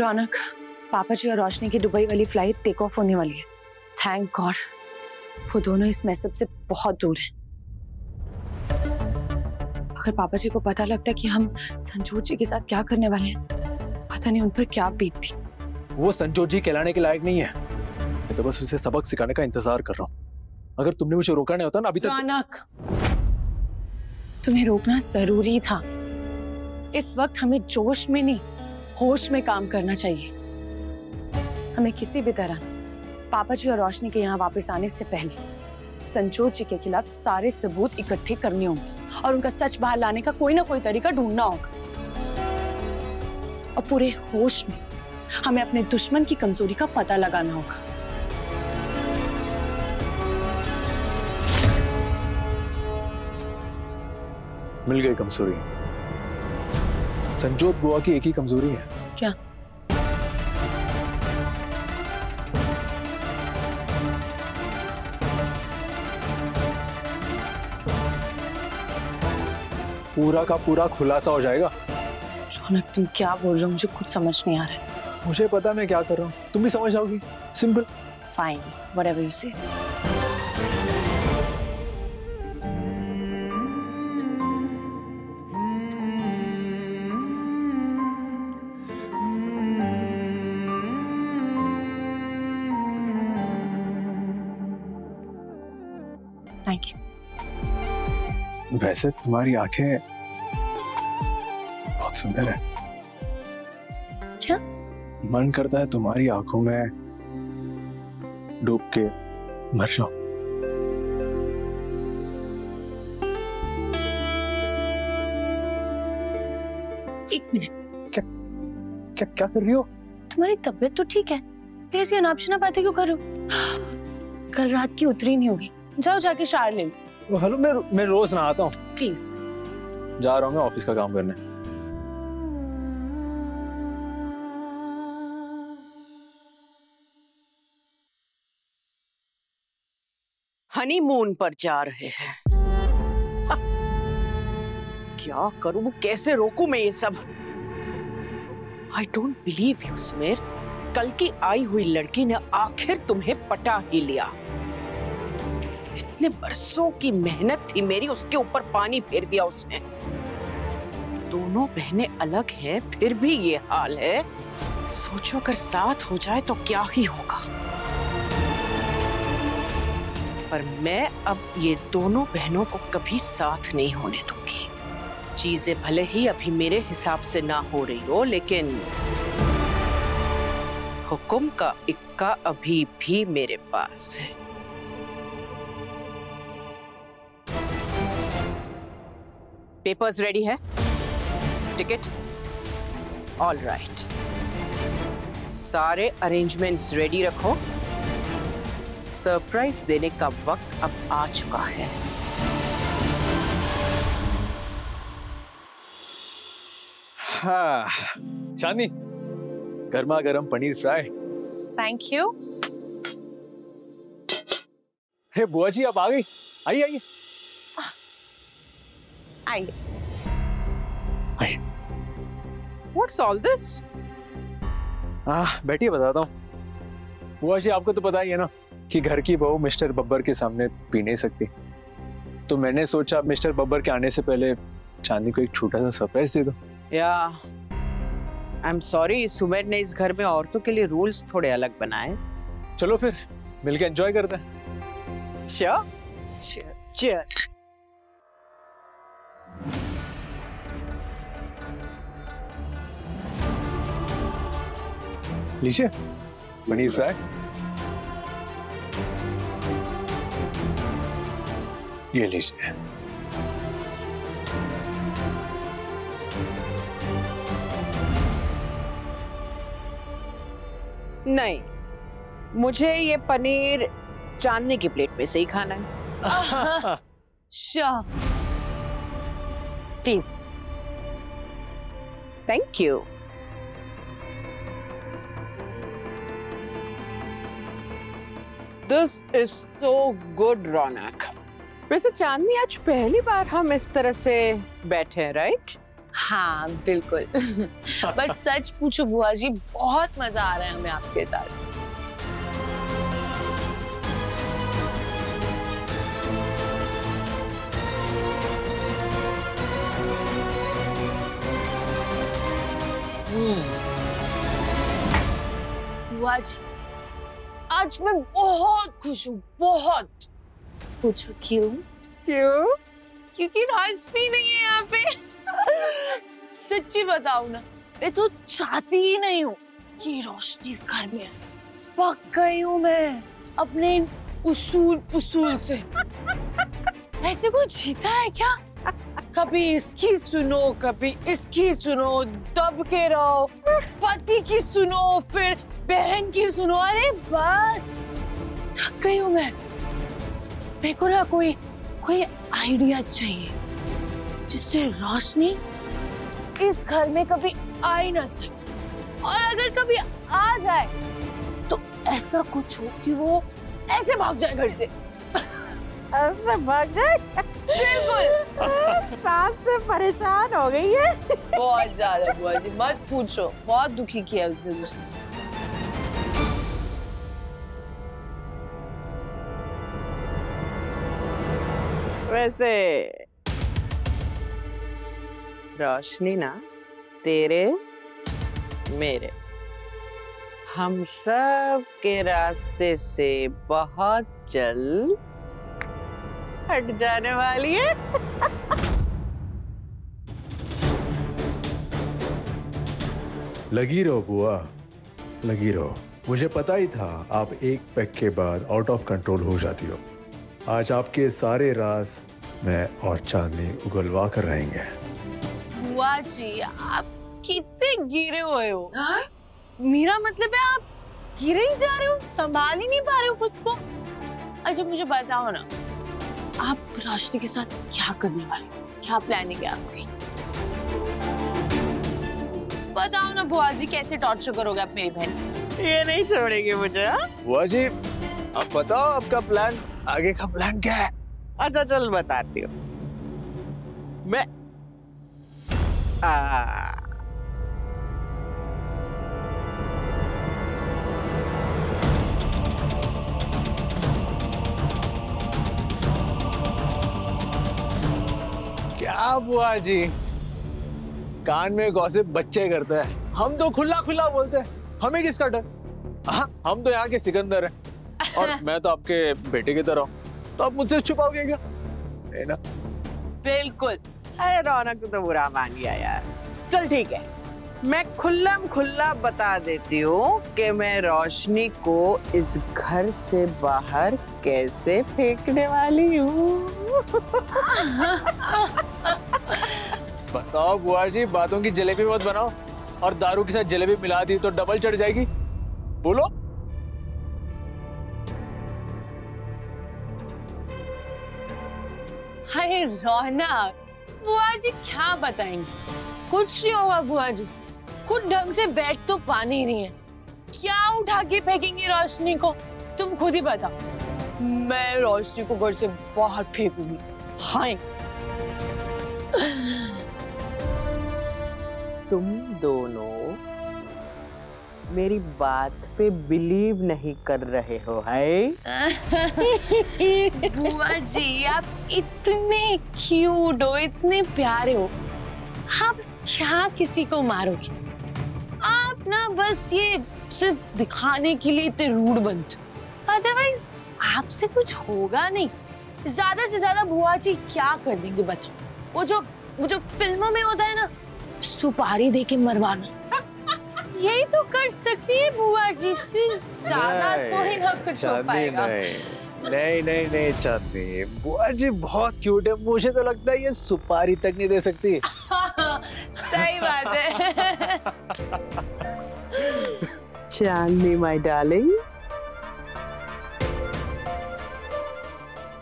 रौनक, पापा जी और रोशनी की दुबई वाली फ्लाइट टेक ऑफ होने वाली है। थैंक गॉड, वो दोनों इस मैसअप से बहुत दूर हैं। अगर पापा जी को पता लगता है कि हम संजोत जी के साथ क्या करने वाले हैं, पता नहीं उन पर क्या बीतती। वो संजोत जी कहलाने के लायक नहीं है। मैं तो बस उसे सबक सिखाने का इंतजार कर रहा हूँ। अगर तुमने मुझे रोका नहीं होता ना अभी तक। रौनक, तुम्हें रोकना जरूरी था। इस वक्त हमें जोश में नहीं, होश में काम करना चाहिए। हमें किसी भी तरह पापा जी और रोशनी के यहाँ वापस आने से पहले संजोत जी के खिलाफ सारे सबूत इकट्ठे करने होंगे और उनका सच बाहर लाने का कोई ना कोई तरीका ढूंढना होगा। और पूरे होश में हमें अपने दुश्मन की कमजोरी का पता लगाना होगा। मिल गई कमजोरी। संजोत बुआ की एक ही कमजोरी है। क्या? पूरा का पूरा खुलासा हो जाएगा। रौनक, तुम क्या बोल रहे हो? मुझे कुछ समझ नहीं आ रहा है। मुझे पता मैं क्या कर रहा हूँ, तुम भी समझ जाओगी। सिंपल। फाइन, व्हाटएवर यू से। Thank you. वैसे तुम्हारी आंखें बहुत सुंदर है। क्या? मन करता है तुम्हारी आंखों में डूब के मर जाओ। एक मिनट। क्या क्या क्या कर रही हो? तुम्हारी तबीयत तो ठीक है, फिर ऐसी अनापशना बातें क्यों कर रहे हो? कल रात की उतरी नहीं होगी, जाओ जाके शावर ले लो। हेलो, मैं रोज नहाता हूँ। प्लीज। जा रहा हूँ मैं ऑफिस का काम करने। हनीमून पर जा रहे हैं। क्या करूं, कैसे रोकूं मैं ये सब? I don't believe you Sumer, कल की आई हुई लड़की ने आखिर तुम्हें पटा ही लिया। इतने बरसों की मेहनत थी मेरी, उसके ऊपर पानी फेर दिया उसने। दोनों बहनें अलग हैं फिर भी ये हाल है। सोचो अगर साथ हो जाए तो क्या ही होगा। पर मैं अब ये दोनों बहनों को कभी साथ नहीं होने दूंगी। चीजें भले ही अभी मेरे हिसाब से ना हो रही हो, लेकिन हुक्म का इक्का अभी भी मेरे पास है। पेपर्स रेडी है? टिकट? All right. सारे अरेंजमेंट्स रेडी रखो। सरप्राइज देने का वक्त अब आ चुका है। हाँ, चांदनी, गर्मा गर्म पनीर फ्राई। Thank you. हे बुआ जी, आप आ गई। आइए आइए आइए। आइए। What's all this? बैठिए, बताता हूँ। बुआ जी, आपको तो पता ही है ना कि घर की बहू मिस्टर बब्बर के सामने पी नहीं सकती। तो मैंने सोचा मिस्टर बब्बर के आने से पहले चांदनी को एक छोटा सा सरप्राइज दे दो। आई एम सॉरी, सुमेर ने इस घर में औरतों के लिए रूल्स थोड़े अलग बनाए। चलो फिर मिलकर एंजॉय करते हैं। Sure? Cheers. Cheers. लीजिए पनीर फ्राई। ये लीजिए। नहीं, मुझे ये पनीर चांदनी की प्लेट में से ही खाना है। Sure. Please. Thank you. This is so good Raunak. वैसे चांदनी, आज पहली बार हम इस तरह से बैठे हैं, राइट? हाँ बिल्कुल। बट सच पूछो बुआ जी, बहुत मजा आ रहा है हमें आपके साथ। बुआ जी, आज मैं बहुत खुश हूँ, बहुत। पूछो क्यों? क्यों? क्योंकि रोशनी नहीं है यहाँ पे। सच्ची बताऊं ना, मैं तो चाहती ही नहीं हूँ कि रोशनी इस घर में है। पक गई हूँ मैं अपने उसूल से। ऐसे कोई जीता है क्या? कभी इसकी सुनो, कभी इसकी सुनो, दब के रहो, पति की सुनो, फिर बहन की सुनो। अरे बस थक गई हूँ मैं। मेरे को ना कोई आइडिया चाहिए जिससे रोशनी इस घर में कभी आ ही ना सके, और अगर कभी आ जाए तो ऐसा कुछ हो कि वो ऐसे भाग जाए घर से। ऐसे भाग जाए? बिल्कुल। सांस से परेशान हो गई है। बहुत ज्यादा बुआ जी, मत पूछो, बहुत दुखी किया उसने मुझे। वैसे रोशनी ना तेरे मेरे हम सब के रास्ते से बहुत जल्द हट जाने वाली है। लगी रहो बुआ, लगी रहो। मुझे पता ही था आप एक पैक के बाद आउट ऑफ कंट्रोल हो जाती हो। आज आपके सारे राज मैं और चांदनी उगलवा कर रहेंगे। बुआ जी, आप कितने गिरे हुए हो? मेरा मतलब है आप गिरे ही जा रहे हो, संभाल ही नहीं पा रहे हो खुद को। अच्छा मुझे बताओ ना, आप रोशनी के साथ क्या करने वाले हो? क्या प्लानिंग है आपकी? बताओ ना बुआ जी, कैसे टॉर्चर करोगे आप मेरी बहन? ये नहीं छोड़ेगी मुझे। बुआ जी आप बताओ आपका प्लान, आगे का प्लान क्या है? अच्छा चल बताती हूँ मैं। क्या बुआ जी, कान में गॉसिप बच्चे करते हैं, हम तो खुला खुला बोलते हैं। हमें किसका डर? हाँ, हम तो यहाँ के सिकंदर हैं और मैं तो आपके बेटे की तरह हूँ, तो आप मुझसे छुपाओगे क्या? है ना? बिल्कुल। अरे रौनक तो बुरा मान गया यार। चल ठीक है, मैं खुल्लम खुल्ला बता देती हूँ कि मैं रोशनी को इस घर से बाहर कैसे फेंकने वाली हूँ। बताओ बुआ जी, बातों की जलेबी मत बनाओ, और दारू के साथ जलेबी मिला दी तो डबल चढ़ जाएगी। बोलो। हाय रौनक, बुआ जी क्या बताएंगी? कुछ नहीं होगा बुआ जी से, कुछ ढंग से बैठ तो पानी नहीं है, क्या उठा के फेंकेंगी रोशनी को? तुम खुद ही बताओ। मैं रोशनी को घर से बाहर फेंकूंगी। हाय तुम दोनों मेरी बात पे बिलीव नहीं कर रहे हो, है? बुआ जी आप इतने क्यूट हो, इतने प्यारे हो, आप क्या किसी को मारोगे? आप ना बस ये सिर्फ दिखाने के लिए इतने रूड बनते हो, अदरवाइज आपसे कुछ होगा नहीं। ज्यादा से ज्यादा बुआ जी क्या कर देंगे बताओ? वो जो फिल्मों में होता है ना, सुपारी दे के मरवाना, यही तो कर सकती है बुआ जी, से ज्यादा थोड़ी ना कुछ हो पाएगा। नहीं चांदनी, बुआ जी बहुत क्यूट है, मुझे तो लगता है ये सुपारी तक नहीं दे सकती। सही बात है। चांदनी माय डार्लिंग,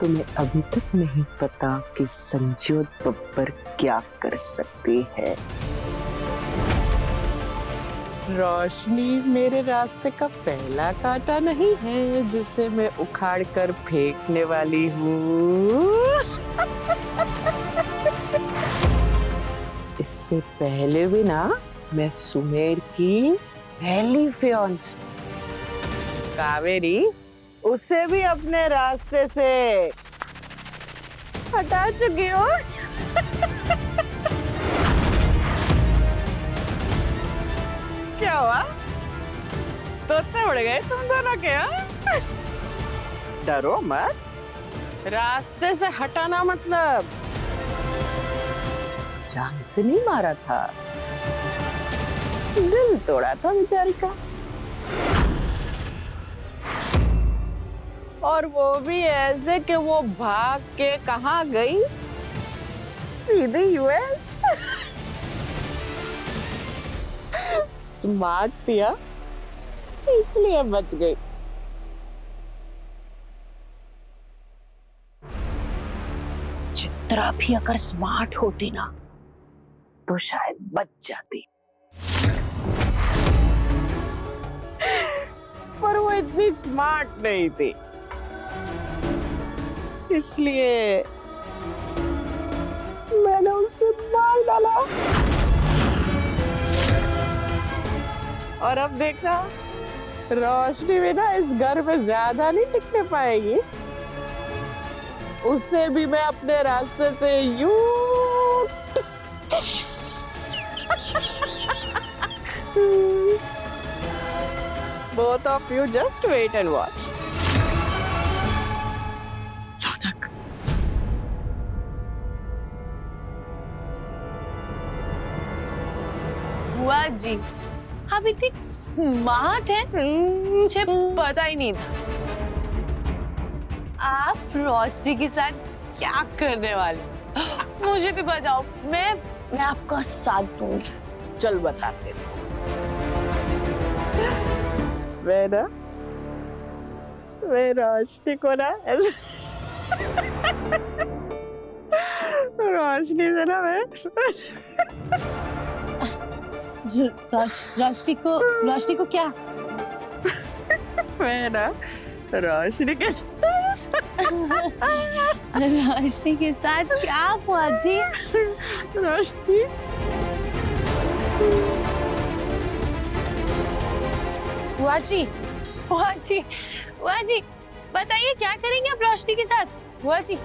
तुम्हें अभी तक नहीं पता कि संजोत बब्बर क्या कर सकती है। रोशनी मेरे रास्ते का पहला कांटा नहीं है जिसे मैं उखाड़ कर फेंकने वाली हूँ। इससे पहले भी ना मैं सुमेर की पहली फियांस कावेरी उसे भी अपने रास्ते से हटा चुकी हो। क्या हुआ? तोते उड़ गए तुम दोनों के? डरो मत, रास्ते से हटाना मतलब जान से नहीं मारा था, दिल तोड़ा था बेचारी का। और वो भी ऐसे कि वो भाग के कहाँ गई? सीधे यूएस। स्मार्ट थिया, इसलिए बच गई। चित्रा भी अगर स्मार्ट होती ना तो शायद बच जाती, पर वो इतनी स्मार्ट नहीं थी, इसलिए मैंने उसे मार डाला। और अब देखना, रोशनी भी ना इस घर में ज्यादा नहीं टिकने पाएगी, उसे भी मैं अपने रास्ते से यूं both of you just wait and watch. रौनक, बुआ जी आप इतनी स्मार्ट हैं, मुझे पता ही नहीं था। आप रोशनी के साथ क्या करने वाले? मुझे भी बताओ, मैं आपका साथ दूंगी। चल बताते हैं। मैं रोशनी को ना रोशनी से ना मैं रोशनी को क्या? मैं ना रोशनी के रोशनी के साथ क्या बुआ जी? रोशनी बुआ जी, बुआ जी, बुआ जी बताइए क्या करेंगे आप रोशनी के साथ? बुआ जी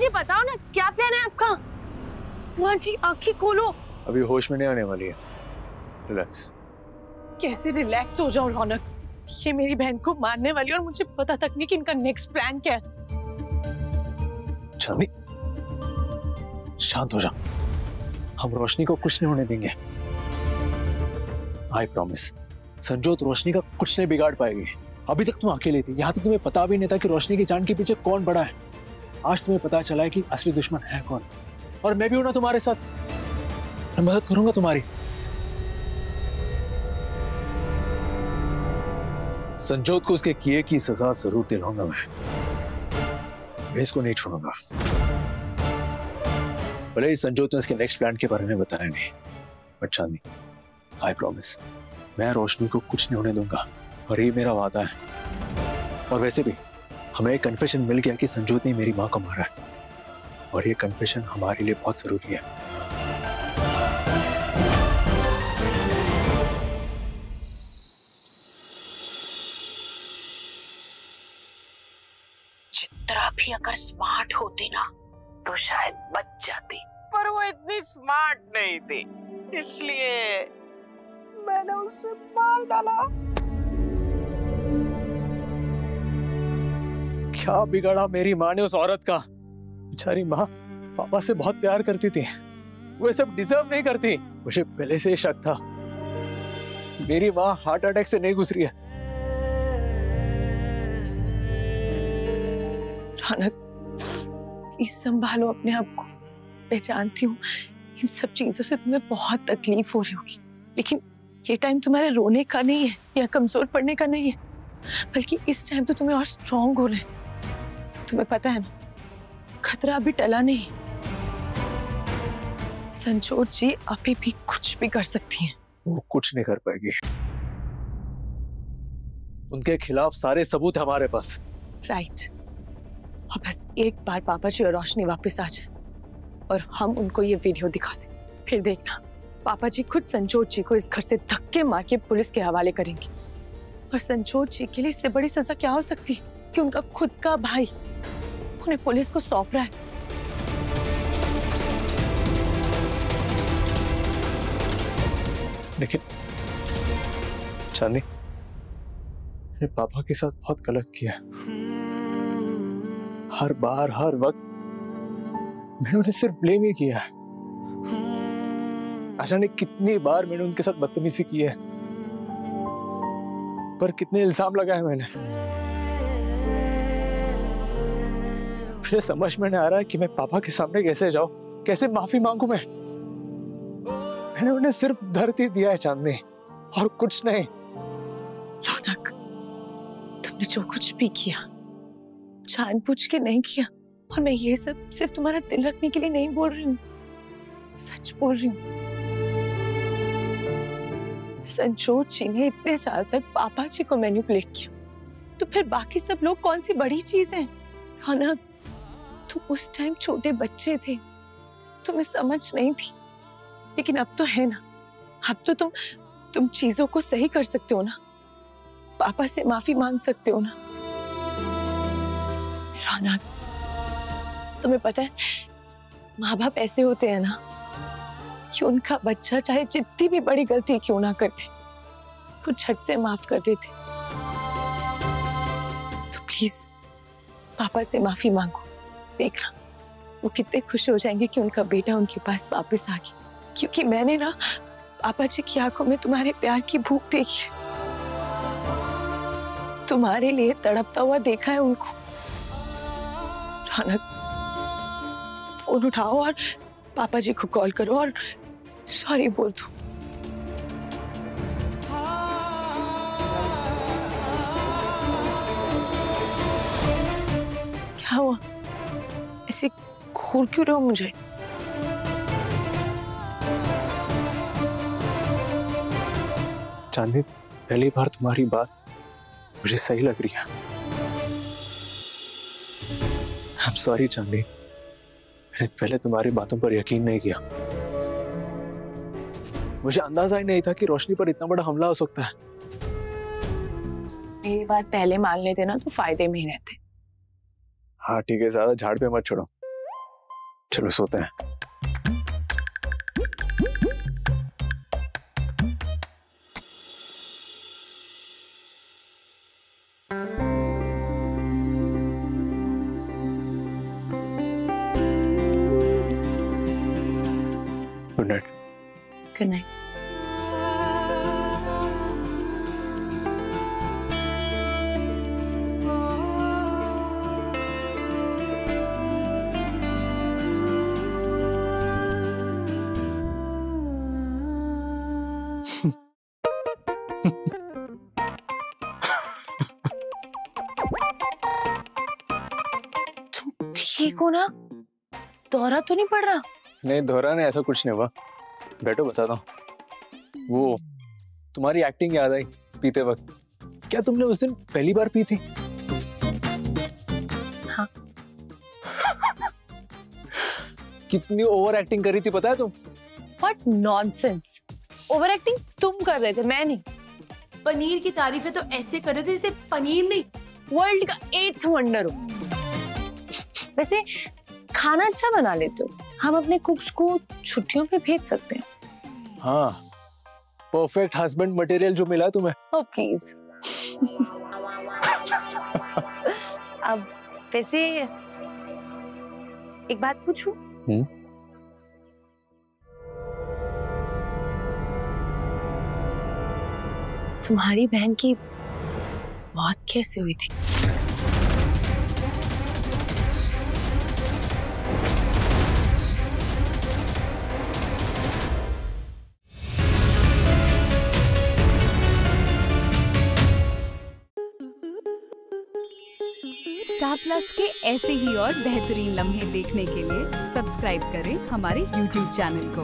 बताओ ना क्या प्लान है आपका? बुआ जी आंखें खोलो। अभी होश में नहीं आने वाली है, रिलैक्स। कैसे रिलैक्स हो जाऊं रौनक? ये मेरी बहन को मारने वाली और मुझे पता तक नहीं कि इनका नेक्स्ट प्लान क्या है। चांदी शांत हो जा, हम रोशनी को कुछ नहीं होने देंगे। आई प्रॉमिस, संजोत रोशनी का कुछ नहीं बिगाड़ पाएगी। अभी तक तुम अकेली थी, यहाँ तक तुम्हें पता भी नहीं था कि रोशनी की जान के पीछे कौन बड़ा है। आज तुम्हें पता चला है कि असली दुश्मन है कौन, और मैं भी हूं ना तुम्हारे साथ, मैं मदद करूंगा तुम्हारी। संजोत को उसके किए की सजा जरूर दिलाऊंगा मैं इसको नहीं छोड़ूंगा। भले ही संजोत ने इसके नेक्स्ट प्लान के बारे में बताया नहीं, बट चांदी आई प्रॉमिस, मैं रोशनी को कुछ नहीं होने दूंगा, और ये मेरा वादा है। और वैसे भी हमें एक कन्फेशन मिल गया कि संजोत ने मेरी मां को मारा है, और ये कन्फेशन हमारे लिए बहुत जरूरी है। चित्रा भी अगर स्मार्ट होती ना तो शायद बच जाती, पर वो इतनी स्मार्ट नहीं थी, इसलिए मैंने उसे मार डाला। क्या बिगाड़ा मेरी माँ ने उस औरत का? बेचारी माँ पापा से बहुत प्यार करती थी, वो सब डिजर्व नहीं करती। मुझे पहले से ही शक था मेरी माँ हार्ट अटैक से नहीं गुजरी है। रौनक प्लीज संभालो अपने आप को। मैं जानती हूँ इन सब चीजों से तुम्हें बहुत तकलीफ हो रही होगी, लेकिन ये टाइम तुम्हारे रोने का नहीं है या कमजोर पड़ने का नहीं है, बल्कि इस टाइम तो तुम्हें और स्ट्रांग होना है। तुम्हें पता है ना, खतरा अभी टला नहीं। संजोत जी अभी भी कुछ भी कर सकती हैं। वो कुछ नहीं कर पाएगी, उनके खिलाफ सारे सबूत हमारे पास। राइट, और बस एक बार पापा जी और रोशनी वापस आ जाए और हम उनको ये वीडियो दिखा दें, फिर देखना पापा जी खुद संजोत जी को इस घर से धक्के मार के पुलिस के हवाले करेंगे। और संजोत जी के लिए इससे बड़ी सजा क्या हो सकती है कि उनका खुद का भाई उन्हें पुलिस को सौंप रहा है। लेकिन चांदनी, मेरे पापा के साथ बहुत गलत किया है। हर बार हर वक्त मैंने उन्हें सिर्फ ब्लेम ही किया है। जाने कितनी बार मैंने उनके साथ बदतमीजी की है, पर कितने इल्जाम लगाए मैंने। मुझे समझ में नहीं आ रहा है कि मैं पापा के सामने कैसे जाऊं, कैसे माफी मांगू मैं। मैंने उन्हें सिर्फ दर्द ही दिया है चांदनी, और कुछ नहीं। रौनक, तुमने जो कुछ भी किया जानबूझ के नहीं किया, और मैं ये सब सिर्फ तुम्हारा दिल रखने के लिए नहीं बोल रही हूँ, सच बोल रही हूँ। संजोत जी ने इतने साल तक पापा जी को मैनिपुलेट किया, तो फिर बाकी सब लोग कौन सी बड़ी चीज है? रौनक, तुम उस टाइम छोटे बच्चे थे, तुम्हें समझ नहीं थी, लेकिन अब तो है ना। अब तो तुम चीजों को सही कर सकते हो ना, पापा से माफी मांग सकते हो ना। रौनक, तुम्हें पता है माँ बाप ऐसे होते हैं ना कि उनका बच्चा चाहे जितनी भी बड़ी गलती क्यों ना करते, वो झट से माफ कर देते। तो प्लीज पापा से माफी मांगो, देखना वो कितने खुश हो जाएंगे कि उनका बेटा उनके पास वापस आ गया। क्योंकि मैंने ना पापा जी की आंखों में तुम्हारे प्यार की भूख देखी है, तुम्हारे लिए तड़पता हुआ देखा है उनको। रौनक, फोन उठाओ और पापा जी को कॉल करो और सॉरी बोल दो। क्या हुआ, ऐसे घूर क्यों रहे हो मुझे? चांदनी, पहली बार तुम्हारी बात मुझे सही लग रही है। I'm sorry चांदनी, मैंने पहले तुम्हारी बातों पर यकीन नहीं किया। मुझे अंदाजा ही नहीं था कि रोशनी पर इतना बड़ा हमला हो सकता है। मेरी बात पहले मान लेते ना तो फायदे में ही रहते। हाँ ठीक है, ज्यादा झाड़ पे मत छोड़ो, चलो सोते हैं। Good night. Good night. तुम ठीक हो ना? दौरा तो नहीं पड़ रहा? नहीं, दोहरा नहीं, ऐसा कुछ नहीं हुआ। बैठो, बताता हूँ। वो तुम्हारी एक्टिंग याद आई पीते वक्त। क्या तुमने उस दिन पहली बार पी थी? हाँ। कितनी ओवर एक्टिंग करी थी पता है तुम? What nonsense! ओवर एक्टिंग तुम कर रहे थे, मैं नहीं। पनीर की तारीफें तो ऐसे कर रहे थे जैसे पनीर नहीं वर्ल्ड का 8th वंडर हो। वैसे खाना अच्छा बना लेते हो, हम अपने कुक्स को छुट्टियों पे भेज सकते हैं। हाँ, परफेक्ट हस्बैंड मटेरियल जो मिला तुम्हें। ओ प्लीज। अब वैसे एक बात पूछूं? तुम्हारी बहन की मौत कैसे हुई थी? स्टार प्लस के ऐसे ही और बेहतरीन लम्हे देखने के लिए सब्सक्राइब करें हमारे YouTube चैनल को।